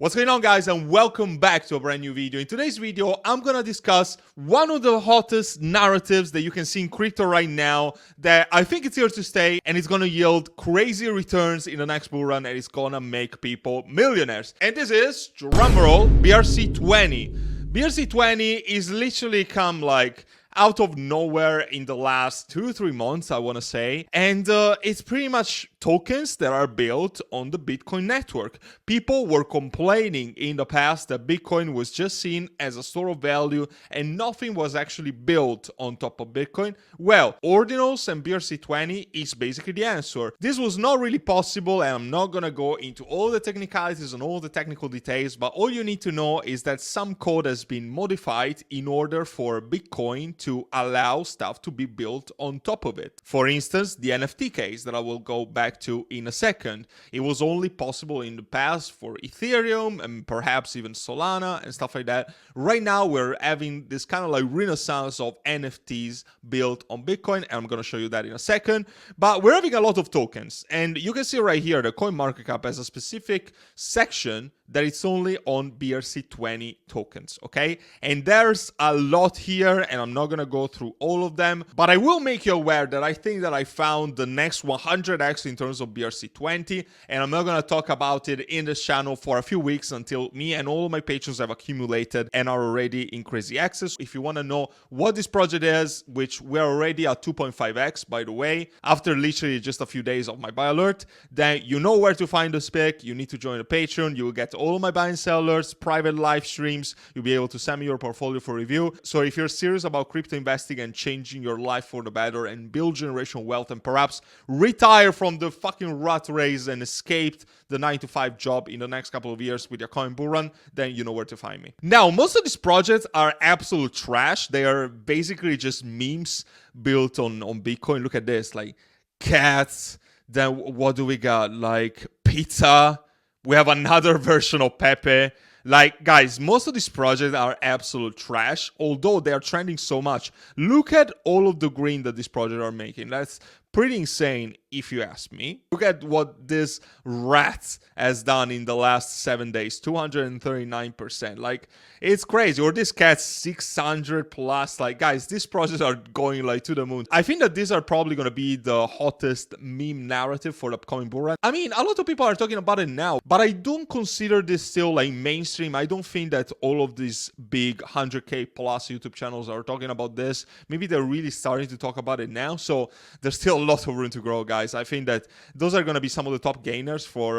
What's going on, guys, and welcome back to a brand new video. In today's video, I'm gonna discuss one of the hottest narratives that you can see in crypto right now that I think it's here to stay, and it's gonna yield crazy returns in the next bull run, and it's gonna make people millionaires. And this is, drumroll, BRC-20. BRC-20 is literally come like out of nowhere in the last 2-3 months, I want to say, and it's pretty much tokens that are built on the Bitcoin network. People were complaining in the past that Bitcoin was just seen as a store of value and nothing was actually built on top of Bitcoin. Well, Ordinals and BRC-20 is basically the answer. This was not really possible, and I'm not gonna go into all the technicalities and all the technical details, but all you need to know is that some code has been modified in order for Bitcoin to allow stuff to be built on top of it. For instance, the NFT case that I will go back to in a second. It was only possible in the past for Ethereum and perhaps even Solana and stuff like that. Right now, we're having this kind of like renaissance of NFTs built on Bitcoin, and I'm going to show you that in a second. But we're having a lot of tokens, and you can see right here, the CoinMarketCap has a specific section that it's only on BRC-20 tokens, okay? And there's a lot here, and I'm not gonna go through all of them, but I will make you aware that I think that I found the next 100x in terms of BRC-20, and I'm not gonna talk about it in this channel for a few weeks until me and all of my patrons have accumulated and are already in crazy access. If you wanna know what this project is, which we're already at 2.5x, by the way, after literally just a few days of my buy alert, then you know where to find the spec. You need to join the Patreon. You will get all of my buy and sellers, private live streams. You'll be able to send me your portfolio for review. So if you're serious about crypto investing and changing your life for the better and build generational wealth and perhaps retire from the fucking rat race and escape the 9-to-5 job in the next couple of years with your coin bull run, then you know where to find me. Now, most of these projects are absolute trash. They are basically just memes built on Bitcoin. Look at this, like cats. Then what do we got? Like pizza. We have another version of Pepe. Like, guys, most of these projects are absolute trash, although they are trending so much. Look at all of the green that these projects are making. That's pretty insane, if you ask me. Look at what this rat has done in the last 7 days, 239%. Like, it's crazy. Or this cat, 600 plus. Like, guys, these projects are going like to the moon. I think that these are probably going to be the hottest meme narrative for the upcoming bull run. I mean, a lot of people are talking about it now, but I don't consider this still like mainstream. I don't think that all of these big 100k plus YouTube channels are talking about this. Maybe they're really starting to talk about it now. So there's still a lot of room to grow, guys. I think that those are going to be some of the top gainers for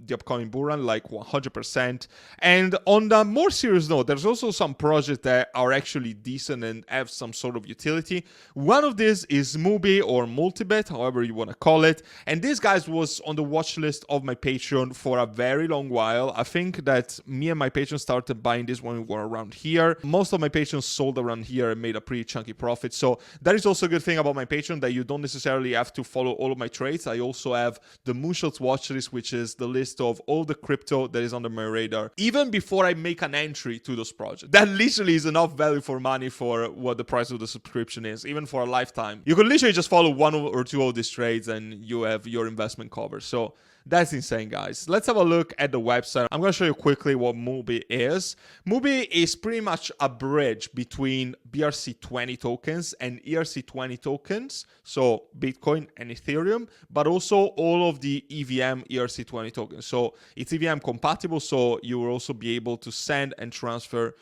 the upcoming bull run, like 100%. And on the more serious note, there's also some projects that are actually decent and have some sort of utility. One of these is Mubi or Multibit, however you want to call it. And this, guys, was on the watch list of my Patreon for a very long while. I think that me and my patrons started buying this when we were around here. Most of my patrons sold around here and made a pretty chunky profit. So that is also a good thing about my Patreon, that you don't necessarily have to follow all of my trades. I also have the Moonshots watch list, which is the list of all the crypto that is under my radar, even before I make an entry to those projects. That literally is enough value for money for what the price of the subscription is, even for a lifetime. You can literally just follow one or two of these trades and you have your investment covered. So that's insane, guys. Let's have a look at the website. I'm going to show you quickly what Mubi is. Mubi is pretty much a bridge between BRC-20 tokens and ERC-20 tokens, so Bitcoin and Ethereum, but also all of the EVM ERC-20 tokens. So it's EVM compatible, so you will also be able to send and transfer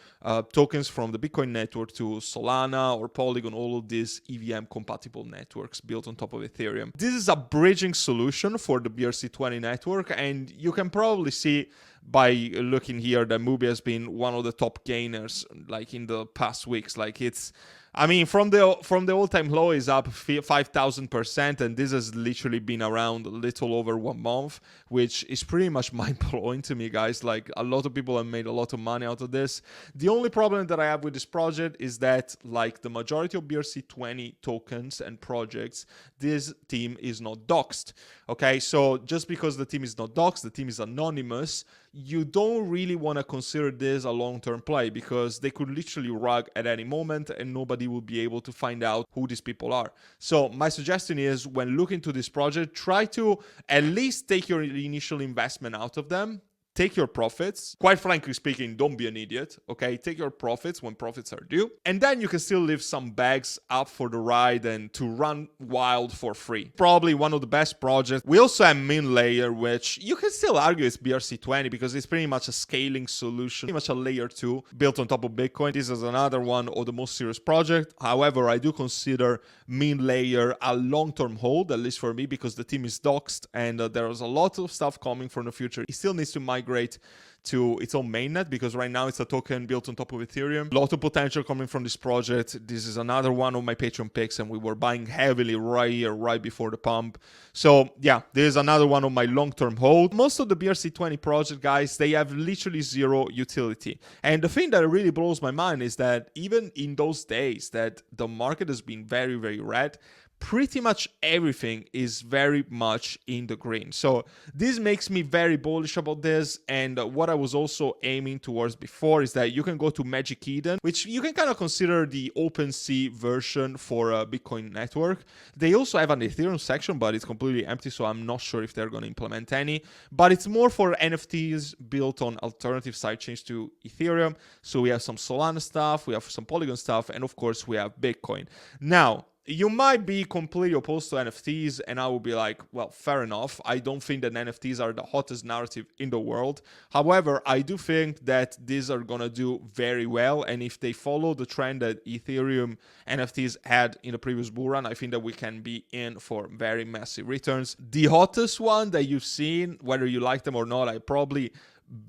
tokens from the Bitcoin network to Solana or Polygon, all of these EVM compatible networks built on top of Ethereum. This is a bridging solution for the BRC-20 network, and you can probably see by looking here that Mubi has been one of the top gainers like in the past weeks. Like, it's, I mean, from the all-time low is up 5,000%, and this has literally been around a little over 1 month, which is pretty much mind-blowing to me, guys. Like, a lot of people have made a lot of money out of this. The only problem that I have with this project is that, like the majority of BRC-20 tokens and projects, this team is not doxed. Okay, so just because the team is not doxed, the team is anonymous, you don't really want to consider this a long-term play, because they could literally rug at any moment and nobody will be able to find out who these people are. So my suggestion is, when looking to this project, try to at least take your initial investment out of them take your profits. Quite frankly speaking, don't be an idiot, okay? Take your profits when profits are due. And then you can still leave some bags up for the ride and to run wild for free. Probably one of the best projects. We also have Min Layer, which you can still argue is BRC-20 because it's pretty much a scaling solution, pretty much a layer 2 built on top of Bitcoin. This is another one of the most serious project. However, I do consider Min Layer a long-term hold, at least for me, because the team is doxed and there's a lot of stuff coming from the future. It still needs to migrate to its own mainnet because right now it's a token built on top of Ethereum. A lot of potential coming from this project. This is another one of my Patreon picks and we were buying heavily right here, right before the pump. So yeah, there's another one of my long-term hold. Most of the BRC-20 project, guys, they have literally zero utility. And the thing that really blows my mind is that even in those days that the market has been very, very red, pretty much everything is very much in the green. So this makes me very bullish about this. And what I was also aiming towards before is that you can go to Magic Eden, which you can kind of consider the OpenSea version for a Bitcoin network. They also have an Ethereum section, but it's completely empty. So I'm not sure if they're going to implement any, but it's more for NFTs built on alternative sidechains to Ethereum. So we have some Solana stuff, we have some Polygon stuff, and of course we have Bitcoin. Now, you might be completely opposed to NFTs, and I will be like, well, fair enough. I don't think that NFTs are the hottest narrative in the world. However, I do think that these are going to do very well. And if they follow the trend that Ethereum NFTs had in the previous bull run, I think that we can be in for very massive returns. The hottest one that you've seen, whether you like them or not, I probably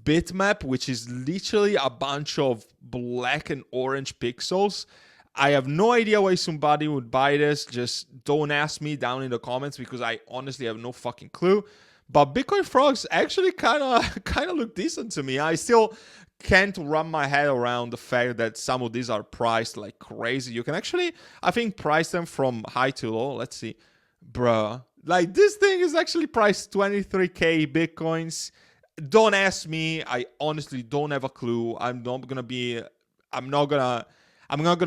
Bitmap, which is literally a bunch of black and orange pixels. I have no idea why somebody would buy this. Just don't ask me down in the comments because I honestly have no fucking clue. But Bitcoin frogs actually kind of look decent to me. I still can't run my head around the fact that some of these are priced like crazy. You can actually, I think, price them from high to low. Let's see. Bruh. Like this thing is actually priced 23k Bitcoins. Don't ask me. I honestly don't have a clue. I'm not going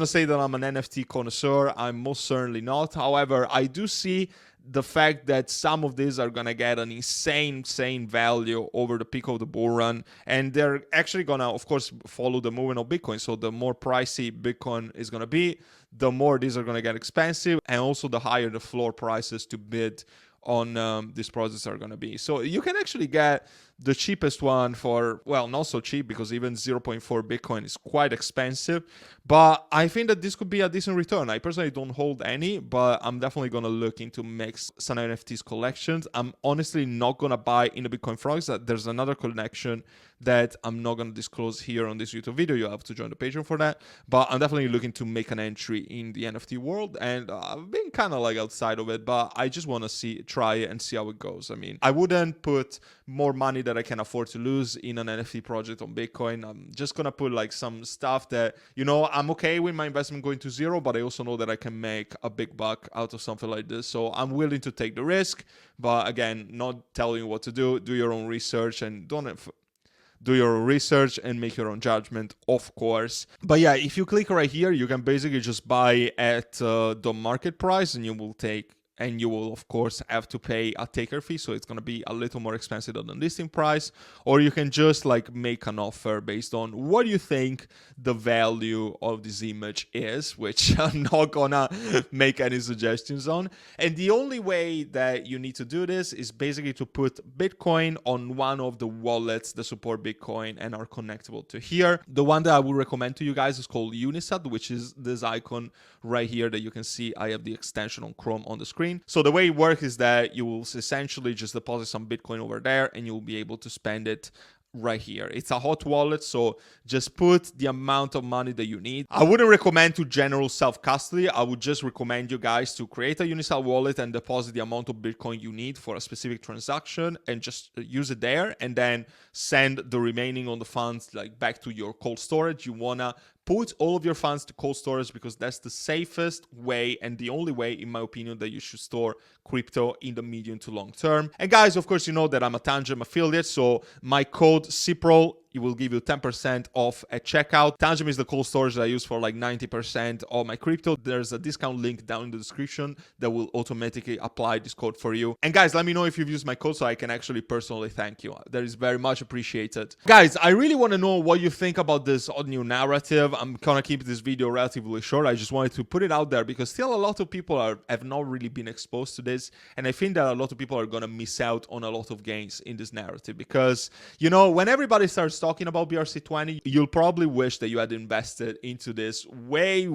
to say that I'm an NFT connoisseur. I'm most certainly not. However, I do see the fact that some of these are going to get an insane value over the peak of the bull run. And they're actually going to, of course, follow the movement of Bitcoin. So the more pricey Bitcoin is going to be, the more these are going to get expensive. And also the higher the floor prices to bid on these projects are going to be. So you can actually get the cheapest one for, well, not so cheap because even 0.4 Bitcoin is quite expensive. But I think that this could be a decent return. I personally don't hold any, but I'm definitely going to look into mix some NFTs collections. I'm honestly not going to buy in the Bitcoin frogs. There's another collection that I'm not going to disclose here on this YouTube video. You have to join the Patreon for that. But I'm definitely looking to make an entry in the NFT world. And I've been kind of like outside of it, but I just want to try it and see how it goes. I mean, I wouldn't put more money that I can afford to lose in an NFT project on Bitcoin. I'm just going to put like some stuff that, you know, I'm okay with my investment going to zero, but I also know that I can make a big buck out of something like this. So I'm willing to take the risk. But again, not telling you what to do. Do your own research and do your own research and make your own judgment, of course. But yeah, if you click right here, you can basically just buy at the market price and you will of course have to pay a taker fee, so it's going to be a little more expensive than the listing price. Or you can just like make an offer based on what you think the value of this image is, which I'm not gonna make any suggestions on. And the only way that you need to do this is basically to put Bitcoin on one of the wallets that support Bitcoin and are connectable to here. The one that I would recommend to you guys is called Unisat, which is this icon right here that you can see. I have the extension on Chrome on the screen. So the way it works is that you will essentially just deposit some Bitcoin over there and you'll be able to spend it right here. It's a hot wallet, so just put the amount of money that you need. I wouldn't recommend to general self-custody. I would just recommend you guys to create a Unisat wallet and deposit the amount of Bitcoin you need for a specific transaction and just use it there, and then send the remaining on the funds like back to your cold storage. You wanna put all of your funds to cold storage because that's the safest way and the only way, in my opinion, that you should store crypto in the medium to long term. And guys, of course, you know that I'm a Tangent affiliate, so my code CPROL it will give you 10% off at checkout. Tangem is the cold storage that I use for like 90% of my crypto. There's a discount link down in the description that will automatically apply this code for you. And guys, let me know if you've used my code so I can actually personally thank you. That is very much appreciated. Guys, I really want to know what you think about this new narrative. I'm gonna keep this video relatively short. I just wanted to put it out there because still a lot of people have not really been exposed to this, and I think that a lot of people are gonna miss out on a lot of gains in this narrative because, you know, when everybody starts talking about BRC-20, you'll probably wish that you had invested into this way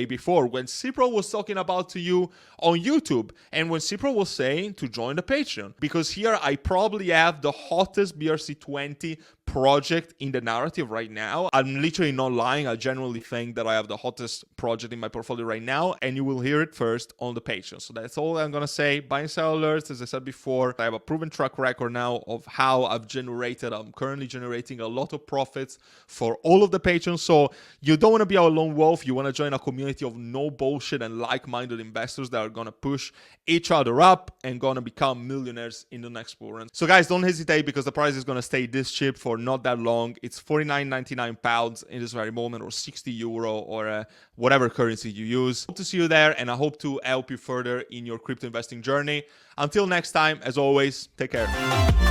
before, when Cipro was talking about to you on YouTube and when Cipro was saying to join the Patreon, because here I probably have the hottest BRC-20 project in the narrative right now. I'm literally not lying. I genuinely think that I have the hottest project in my portfolio right now, and you will hear it first on the Patreon. So that's all I'm gonna say. Buy and sell alerts, as I said before. I have a proven track record now of how I'm currently generating a lot of profits for all of the patrons. So you don't want to be a lone wolf. You want to join a community of no bullshit and like-minded investors that are gonna push each other up and gonna become millionaires in the next bull run. So guys, don't hesitate, because the price is gonna stay this cheap for not that long. It's 49.99 pounds in this very moment, or 60 euro, or whatever currency you use. Hope to see you there, and I hope to help you further in your crypto investing journey. Until next time, as always, take care.